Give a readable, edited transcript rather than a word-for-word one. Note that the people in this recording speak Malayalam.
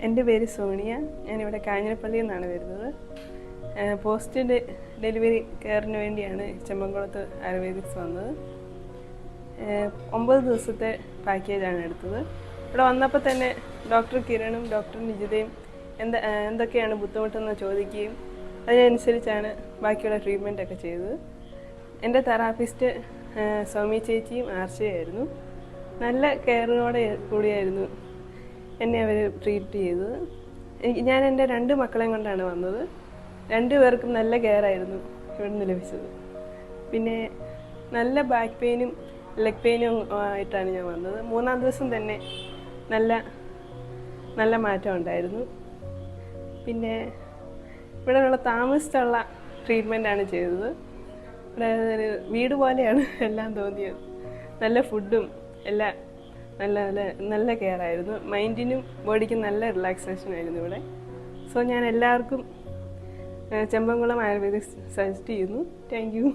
എൻ്റെ പേര് സോണിയ. ഞാനിവിടെ കാഞ്ഞിരപ്പള്ളിയിൽ നിന്നാണ് വരുന്നത്. പോസ്റ്റ് ഡെലിവറി കെയറിന് വേണ്ടിയാണ് ചെമ്പൻകുളത്ത് ആയുർവേദിക്സ് വന്നത്. 9 ദിവസത്തെ പാക്കേജാണ് എടുത്തത്. ഇവിടെ വന്നപ്പോൾ തന്നെ ഡോക്ടർ കിരണും ഡോക്ടർ നിജിതയും എന്തൊക്കെയാണ് ബുദ്ധിമുട്ടെന്ന് ചോദിക്കുകയും അതിനനുസരിച്ചാണ് ബാക്കിയുള്ള ട്രീറ്റ്മെൻറ്റൊക്കെ ചെയ്തത്. എൻ്റെ തെറാപ്പിസ്റ്റ് സൗമ്യ ചേച്ചിയും ആർച്ചയായിരുന്നു. നല്ല കെയറിനോടെ കൂടിയായിരുന്നു എന്നെ അവർ ട്രീറ്റ് ചെയ്തത്. ഞാൻ എൻ്റെ 2 മക്കളെയും കൊണ്ടാണ് വന്നത്. 2 പേർക്കും നല്ല കെയറായിരുന്നു ഇവിടെ നിന്ന് ലഭിച്ചത്. പിന്നെ നല്ല ബാക്ക് പെയിനും ലെഗ് പെയിനും ആയിട്ടാണ് ഞാൻ വന്നത്. 3-ാം ദിവസം തന്നെ നല്ല മാറ്റം ഉണ്ടായിരുന്നു. പിന്നെ ഇവിടെയുള്ള താമസിച്ചുള്ള ട്രീറ്റ്മെൻറ്റാണ് ചെയ്തത്. ഇവിടെ ഒരു വീട് പോലെയാണ് എല്ലാം തോന്നിയത്. നല്ല ഫുഡും എല്ലാം നല്ല കെയർ ആയിരുന്നു. മൈൻഡിനും ബോഡിക്കും നല്ല റിലാക്സേഷൻ ആയിരുന്നു ഇവിടെ. സോ ഞാൻ എല്ലാവർക്കും ചെമ്പൻകുളം ആയുർവേദിക് സജസ്റ്റ് ചെയ്യുന്നു. Thank you.